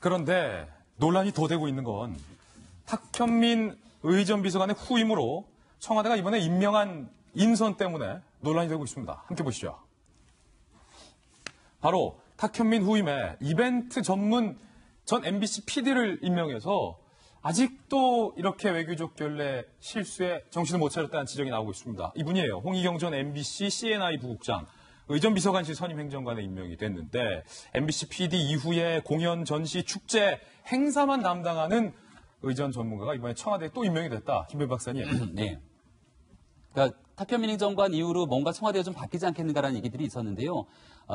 그런데 논란이 더 되고 있는 건 탁현민 의전 비서관의 후임으로 청와대가 이번에 임명한 인선 때문에 논란이 되고 있습니다. 함께 보시죠. 바로 탁현민 후임에 이벤트 전문 전 MBC PD를 임명해서 아직도 이렇게 외교적 결례 실수에 정신을 못 차렸다는 지적이 나오고 있습니다. 이분이에요. 홍희경 전 MBC CNI 부국장, 의전 비서관실 선임 행정관에 임명이 됐는데 MBC PD 이후에 공연, 전시, 축제, 행사만 담당하는 의전 전문가가 이번에 청와대에 또 임명이 됐다. 김배 박사님. 네. 그러니까 탁현민 행정관 이후로 뭔가 청와대가 좀 바뀌지 않겠는가라는 얘기들이 있었는데요.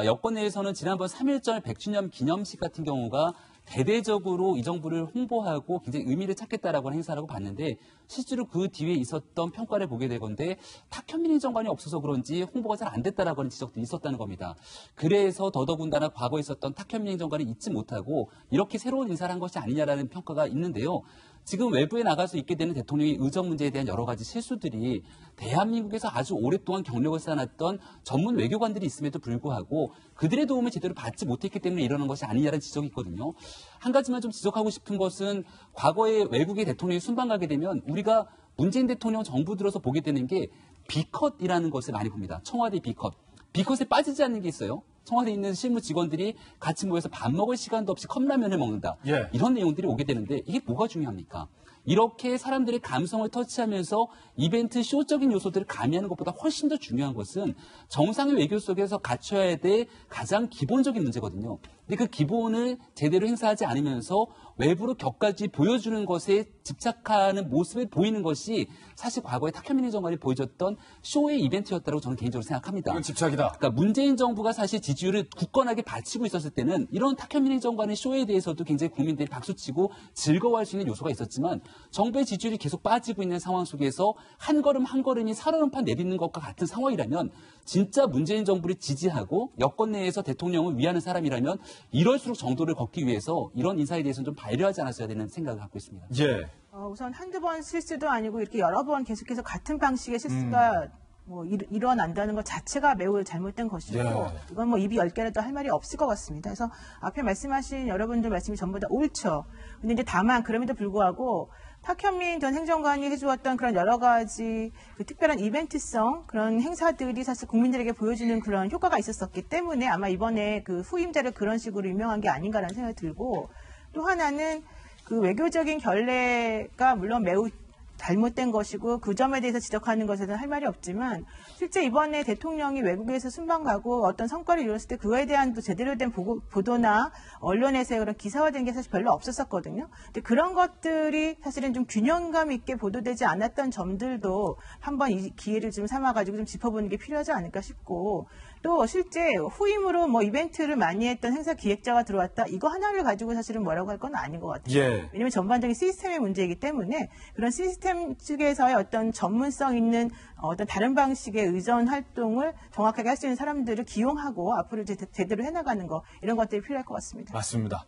여권 내에서는 지난번 3.1절 100주년 기념식 같은 경우가 대대적으로 이 정부를 홍보하고 굉장히 의미를 찾겠다라고 하는 행사라고 봤는데 실제로 그 뒤에 있었던 평가를 보게 되건데 탁현민 행정관이 없어서 그런지 홍보가 잘 안 됐다라고 하는 지적도 있었다는 겁니다. 그래서 더더군다나 과거에 있었던 탁현민 행정관을 잊지 못하고 이렇게 새로운 인사를 한 것이 아니냐라는 평가가 있는데요. 지금 외부에 나가서 있게 되는 대통령의 의전 문제에 대한 여러 가지 실수들이 대한민국에서 아주 오랫동안 경력을 쌓아놨던 전문 외교관들이 있음에도 불구하고 그들의 도움을 제대로 받지 못했기 때문에 이러는 것이 아니냐는 지적이 있거든요. 한 가지만 좀 지적하고 싶은 것은 과거에 외국의 대통령이 순방 가게 되면 우리가 문재인 대통령 정부 들어서 보게 되는 게 B컷이라는 것을 많이 봅니다. 청와대 B컷. B컷에 빠지지 않는 게 있어요. 청와대에 있는 실무 직원들이 같이 모여서 밥 먹을 시간도 없이 컵라면을 먹는다. 예. 이런 내용들이 오게 되는데 이게 뭐가 중요합니까? 이렇게 사람들의 감성을 터치하면서 이벤트 쇼적인 요소들을 가미하는 것보다 훨씬 더 중요한 것은 정상의 외교 속에서 갖춰야 될 가장 기본적인 문제거든요. 근데 그 기본을 제대로 행사하지 않으면서 외부로 격까지 보여주는 것에 집착하는 모습을 보이는 것이 사실 과거에 탁현민 행정관이 보여줬던 쇼의 이벤트였다고 저는 개인적으로 생각합니다. 이건 집착이다. 그러니까 문재인 정부가 사실 지지율을 굳건하게 받치고 있었을 때는 이런 탁현민 행정관의 쇼에 대해서도 굉장히 국민들이 박수치고 즐거워할 수 있는 요소가 있었지만 정부의 지지율이 계속 빠지고 있는 상황 속에서 한 걸음 한 걸음이 살얼음판 내딛는 것과 같은 상황이라면 진짜 문재인 정부를 지지하고 여권 내에서 대통령을 위하는 사람이라면 이럴수록 정도를 걷기 위해서 이런 인사에 대해서는 좀 배려하지 않았어야 되는 생각을 갖고 있습니다. 예. 우선 한두 번 실수도 아니고 이렇게 여러 번 계속해서 같은 방식의 실수가 일어난다는 것 자체가 매우 잘못된 것이고 이건 뭐 입이 10개라도 할 말이 없을 것 같습니다. 그래서 앞에 말씀하신 여러분들 말씀이 전부 다 옳죠. 근데 이제 다만 그럼에도 불구하고 탁현민 전 행정관이 해주었던 그런 여러 가지 그 특별한 이벤트성 그런 행사들이 사실 국민들에게 보여주는 그런 효과가 있었기 때문에 아마 이번에 그 후임자를 그런 식으로 임명한 게 아닌가라는 생각이 들고 또 하나는 그 외교적인 결례가 물론 매우 잘못된 것이고 그 점에 대해서 지적하는 것에는 할 말이 없지만 실제 이번에 대통령이 외국에서 순방 가고 어떤 성과를 이뤘을 때 그거에 대한 제대로 된 보도나 언론에서의 그런 기사화된 게 사실 별로 없었었거든요. 근데 그런 것들이 사실은 좀 균형감 있게 보도되지 않았던 점들도 한번 이 기회를 좀 삼아가지고 좀 짚어보는 게 필요하지 않을까 싶고 또 실제 후임으로 뭐 이벤트를 많이 했던 행사 기획자가 들어왔다 이거 하나를 가지고 사실은 뭐라고 할 건 아닌 것 같아요. 예. 왜냐하면 전반적인 시스템의 문제이기 때문에 그런 시스템 측에서의 어떤 전문성 있는 어떤 다른 방식의 의전 활동을 정확하게 할 수 있는 사람들을 기용하고 앞으로 제대로 해나가는 거 이런 것들이 필요할 것 같습니다. 맞습니다.